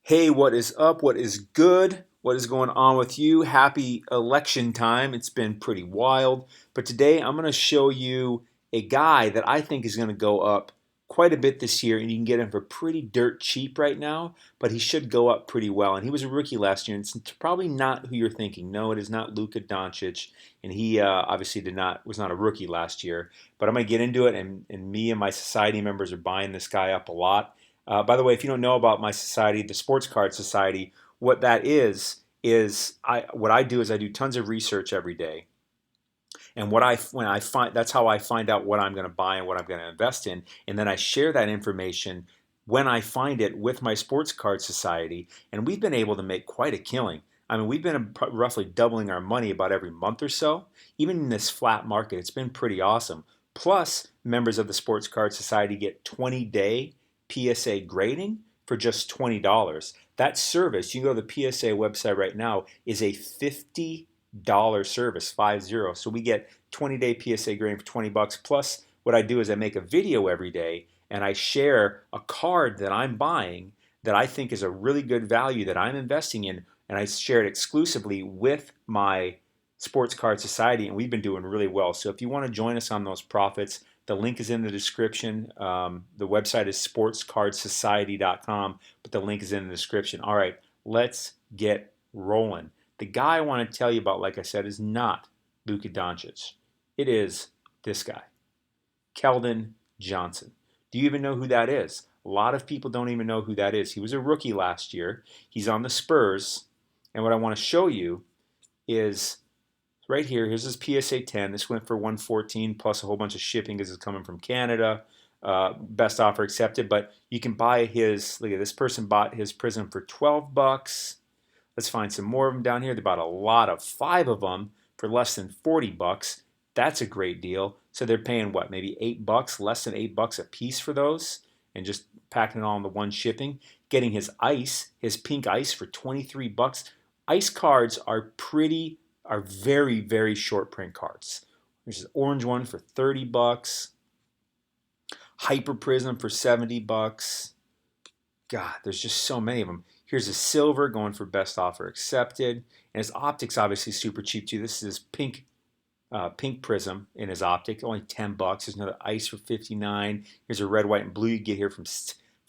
Hey, what is up? What is good? What is going on with you? Happy election time. It's been pretty wild. But today I'm going to show you a guy that I think is going to go up quite a bit this year, and you can get him for pretty dirt cheap right now, but he should go up pretty well. And he was a rookie last year, and it's probably not who you're thinking. No, it is not Luka Doncic, and he obviously was not a rookie last year. But I'm going to get into it, and me and my society members are buying this guy up a lot. By the way, if you don't know about my society, the Sports Card Society, what that is what I do is I do tons of research every day, and when I find that's how I find out what I'm going to buy and what I'm going to invest in, and then I share that information when I find it with my Sports Card Society, and we've been able to make quite a killing. I mean, we've been roughly doubling our money about every month or so. Even in this flat market, it's been pretty awesome. Plus, members of the Sports Card Society get 20-day PSA grading for just $20. That service, you can go to the PSA website right now, is a $50 service, 50. So we get 20-day PSA grading for 20 bucks. Plus, what I do is I make a video every day and I share a card that I'm buying that I think is a really good value that I'm investing in, and I share it exclusively with my Sports Card Society, and we've been doing really well. So if you want to join us on those profits, the link is in the description. The website is sportscardsociety.com, but the link is in the description. All right, let's get rolling. The guy I want to tell you about, like I said, is not Luka Doncic. It is this guy, Keldon Johnson. Do you even know who that is? A lot of people don't even know who that is. He was a rookie last year. He's on the Spurs. And what I want to show you is right here. Here's his PSA 10. This went for 114 plus a whole bunch of shipping because it's coming from Canada. Best offer accepted. But you can buy his. Look at this person bought his Prism for 12 bucks. Let's find some more of them down here. They bought a lot of 5 of them for less than 40 bucks. That's a great deal. So they're paying what, maybe 8 bucks, less than 8 bucks a piece for those, and just packing it all in the one shipping. Getting his pink ice for 23 bucks. Ice cards are very, very short print cards. There's an orange one for 30 bucks. Hyper Prism for 70 bucks. God, there's just so many of them. Here's a silver going for best offer accepted. And his optic's obviously super cheap too. This is his pink prism in his optic, only 10 bucks. There's another ice for 59. Here's a red, white, and blue you get here for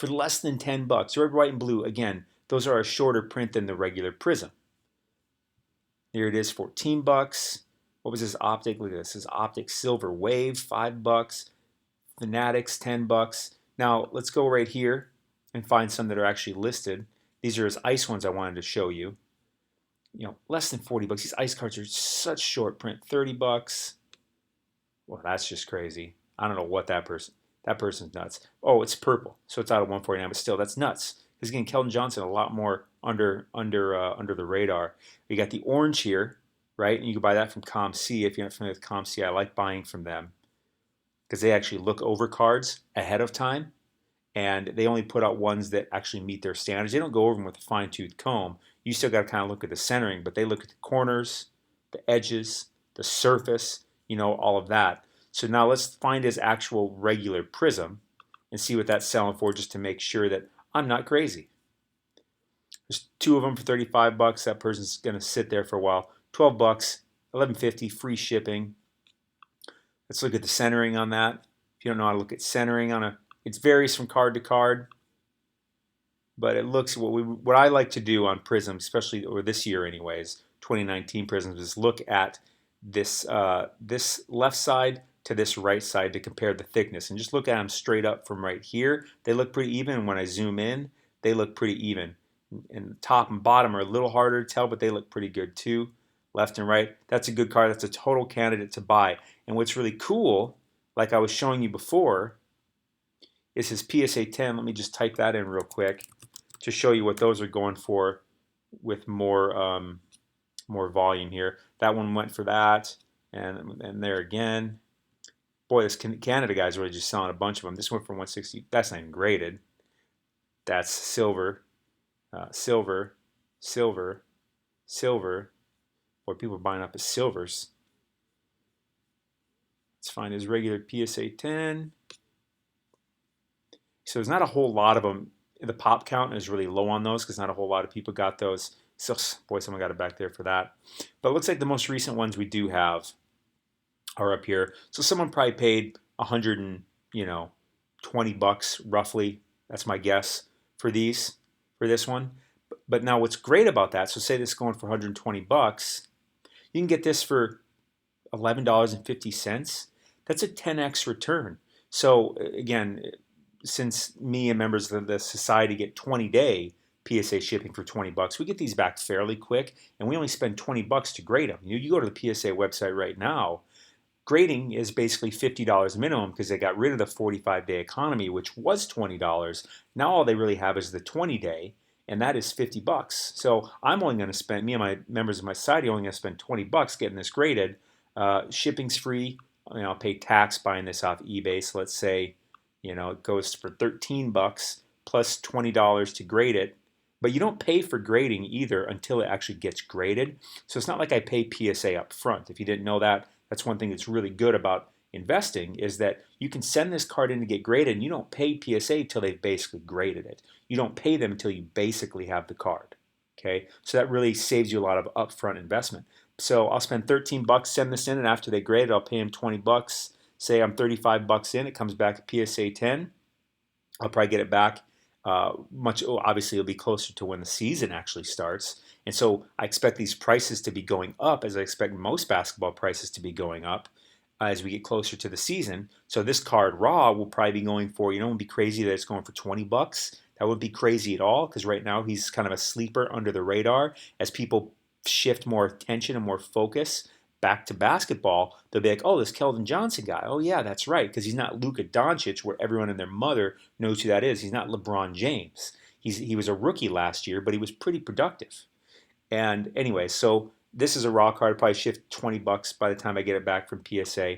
less than 10 bucks. Red, white, and blue, again, those are a shorter print than the regular prism. Here it is, 14 bucks. What was his optic? Look at this. His optic silver wave, 5 bucks. Fanatics, 10 bucks. Now, let's go right here and find some that are actually listed. These are his ice ones I wanted to show you. Less than 40 bucks. These ice cards are such short print. 30 bucks. Well, that's just crazy. I don't know what that person's nuts. Oh, it's purple. So it's out of 149, but still that's nuts. Because again, Keldon Johnson a lot more under the radar. You got the orange here, right? And you can buy that from ComC if you're not familiar with ComC. I like buying from them because they actually look over cards ahead of time, and they only put out ones that actually meet their standards. They don't go over them with a fine-tooth comb. You still got to kind of look at the centering, but they look at the corners, the edges, the surface, all of that. So now let's find his actual regular prism and see what that's selling for, just to make sure that I'm not crazy. There's 2 of them for 35 bucks. That person's going to sit there for a while. 12 bucks, 11.50 free shipping. Let's look at the centering on that. If you don't know how to look at centering it varies from card to card, but it looks what I like to do on Prism, especially or this year anyways, 2019 Prisms, is look at this this left side to this right side to compare the thickness, and just look at them straight up from right here. They look pretty even, and when I zoom in, they look pretty even. And the top and bottom are a little harder to tell, but they look pretty good too, left and right. That's a good card. That's a total candidate to buy. And what's really cool, like I was showing you before, is his PSA 10. Let me just type that in real quick to show you what those are going for with more volume here. That one went for that, and there again. Boy, this Canada guy's really just selling a bunch of them. This went for 160. That's not even graded. That's silver, silver, silver, silver. Boy, people are buying up his silvers. Let's find his regular PSA 10. So there's not a whole lot of them The pop count is really low on those because not a whole lot of people got those. So, boy, someone got it back there for that. But it looks like the most recent ones we do have are up here. So someone probably paid 100 and, 20 bucks roughly. That's my guess for this one. But now what's great about that, so say this is going for 120 bucks, you can get this for $11.50. That's a 10x return. So again, since me and members of the society get 20-day PSA shipping for 20 bucks, we get these back fairly quick, and we only spend 20 bucks to grade them. You go to the PSA website right now, grading is basically $50 minimum because they got rid of the 45-day economy, which was $20. Now all they really have is the 20-day, and that is 50 bucks. So I'm only going to spend, me and my members of my society only going to spend 20 bucks getting this graded. Shipping's free. I'll pay tax buying this off eBay. So let's say, it goes for 13 bucks plus $20 to grade it. But you don't pay for grading either until it actually gets graded. So it's not like I pay PSA up front. If you didn't know that, that's one thing that's really good about investing is that you can send this card in to get graded and you don't pay PSA until they've basically graded it. You don't pay them until you basically have the card. Okay, so that really saves you a lot of upfront investment. So I'll spend 13 bucks, send this in, and after they grade it, I'll pay them 20 bucks. Say I'm 35 bucks in, it comes back at PSA 10. I'll probably get it back obviously it'll be closer to when the season actually starts. And so I expect these prices to be going up as I expect most basketball prices to be going up as we get closer to the season. So this card raw will probably be going for, it would be crazy that it's going for 20 bucks. That would be crazy at all because right now he's kind of a sleeper under the radar as people shift more attention and more focus back to basketball. They'll be like, oh, this Keldon Johnson guy. Oh, yeah, that's right. Because he's not Luka Doncic, where everyone and their mother knows who that is. He's not LeBron James. He was a rookie last year, but he was pretty productive. And anyway, so this is a raw card. I'll probably shift 20 bucks by the time I get it back from PSA.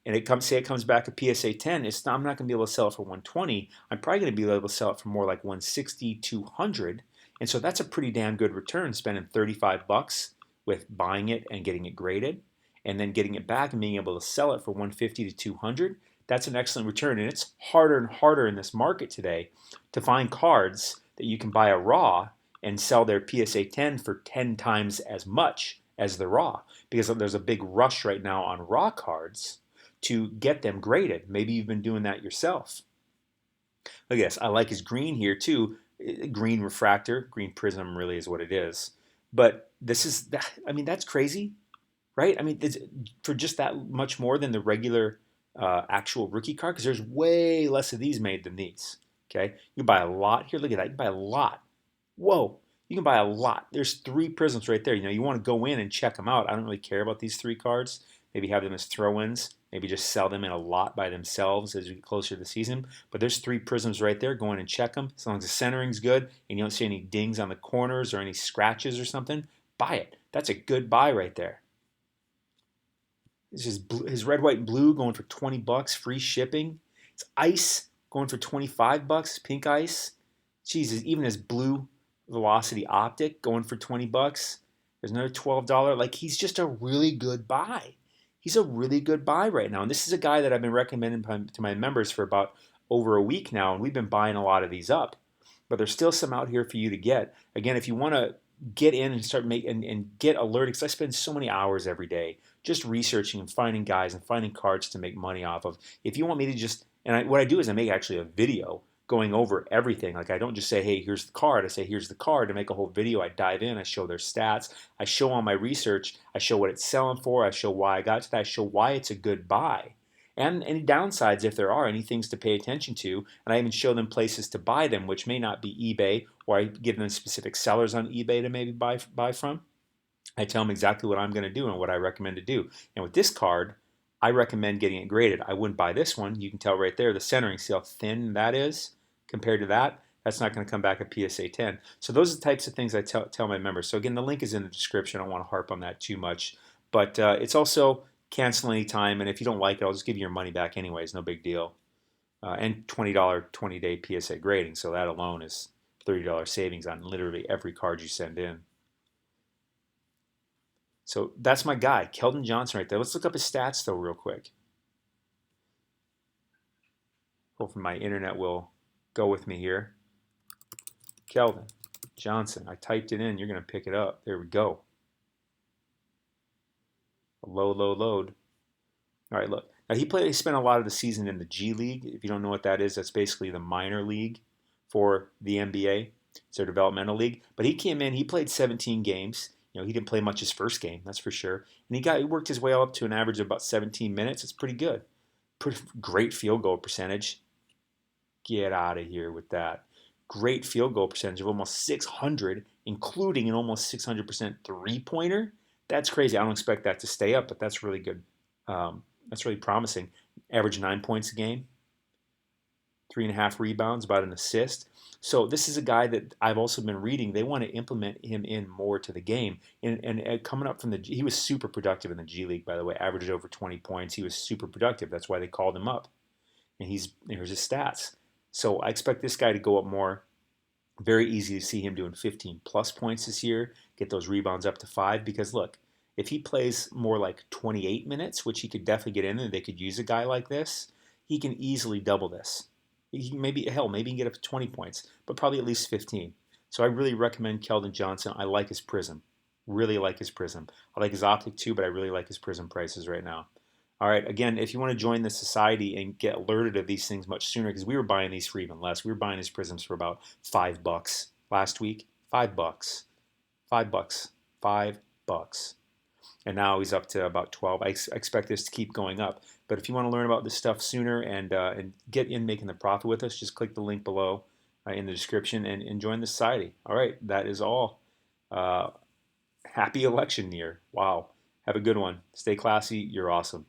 And it comes back to PSA 10. I'm not going to be able to sell it for 120. I'm probably going to be able to sell it for more like 160, 200. And so that's a pretty damn good return, spending 35 bucks with buying it and getting it graded and then getting it back and being able to sell it for 150 to 200. That's an excellent return. And it's harder and harder in this market today to find cards that you can buy a raw and sell their PSA 10 for 10 times as much as the raw because there's a big rush right now on raw cards to get them graded. Maybe you've been doing that yourself. Look at this. I like his green here too. Green refractor, green prism really is what it is. But this is, that's crazy, right? For just that much more than the regular actual rookie card, because there's way less of these made than these. Okay, you can buy a lot here. Look at that, you can buy a lot. Whoa, you can buy a lot. There's 3 prisms right there. You want to go in and check them out. I don't really care about these 3 cards. Maybe have them as throw-ins. Maybe just sell them in a lot by themselves as we get closer to the season. But there's 3 prisms right there. Go in and check them. As long as the centering's good and you don't see any dings on the corners or any scratches or something, buy it. That's a good buy right there. This is his red, white, and blue going for 20 bucks, free shipping. It's ice going for 25 bucks, pink ice. Jesus, even his blue Velocity Optic going for 20 bucks. There's another $12. Like, he's just a really good buy. He's a really good buy right now. And this is a guy that I've been recommending to my members for about over a week now, and we've been buying a lot of these up. But there's still some out here for you to get. Again, if you want to get in and start and get alerted, because I spend so many hours every day just researching and finding guys and finding cards to make money off of. If you want me to just, what I do is I make actually a video going over everything. Like, I don't just say, hey, here's the card. I say, here's the card. To make a whole video, I dive in. I show their stats. I show all my research. I show what it's selling for. I show why I got to that. I show why it's a good buy. And any downsides, if there are, any things to pay attention to. And I even show them places to buy them, which may not be eBay, or I give them specific sellers on eBay to maybe buy from. I tell them exactly what I'm going to do and what I recommend to do. And with this card, I recommend getting it graded. I wouldn't buy this one. You can tell right there, the centering, see how thin that is compared to that. That's not going to come back at PSA 10. So those are the types of things I tell my members. So again, the link is in the description. I don't want to harp on that too much. But it's also cancel anytime. And if you don't like it, I'll just give you your money back anyways. No big deal. And $20 20-day PSA grading. So that alone is $30 savings on literally every card you send in. So that's my guy, Keldon Johnson right there. Let's look up his stats though real quick. Hopefully my internet will go with me here. Keldon Johnson. I typed it in. You're going to pick it up. There we go. Load, load, load. All right, look. Now he spent a lot of the season in the G League. If you don't know what that is, that's basically the minor league for the NBA. It's their developmental league. But he came in. He played 17 games. He didn't play much his first game, that's for sure. And he worked his way up to an average of about 17 minutes. It's pretty good. Pretty great field goal percentage. Get out of here with that. Great field goal percentage of almost 600, including an almost 600% three-pointer. That's crazy. I don't expect that to stay up, but that's really good. That's really promising. Average 9 points a game, 3.5 rebounds, about an assist. So this is a guy that I've also been reading. They want to implement him in more to the game. And coming up from he was super productive in the G League, by the way. Averaged over 20 points. He was super productive. That's why they called him up. And here's his stats. So I expect this guy to go up more. Very easy to see him doing 15 plus points this year. Get those rebounds up to 5. Because look, if he plays more like 28 minutes, which he could definitely get in, and they could use a guy like this, he can easily double this. Maybe he can get up to 20 points, but probably at least 15. So I really recommend Keldon Johnson. I like his prism. Really like his prism. I like his optic too, but I really like his prism prices right now. All right, again, if you want to join the society and get alerted of these things much sooner, because we were buying these for even less. We were buying his prisms for about $5 last week. $5. $5. $5. And now he's up to about 12. I expect this to keep going up. But if you want to learn about this stuff sooner and get in making the profit with us, just click the link below in the description and join the society. All right, that is all. Happy election year. Wow. Have a good one. Stay classy. You're awesome.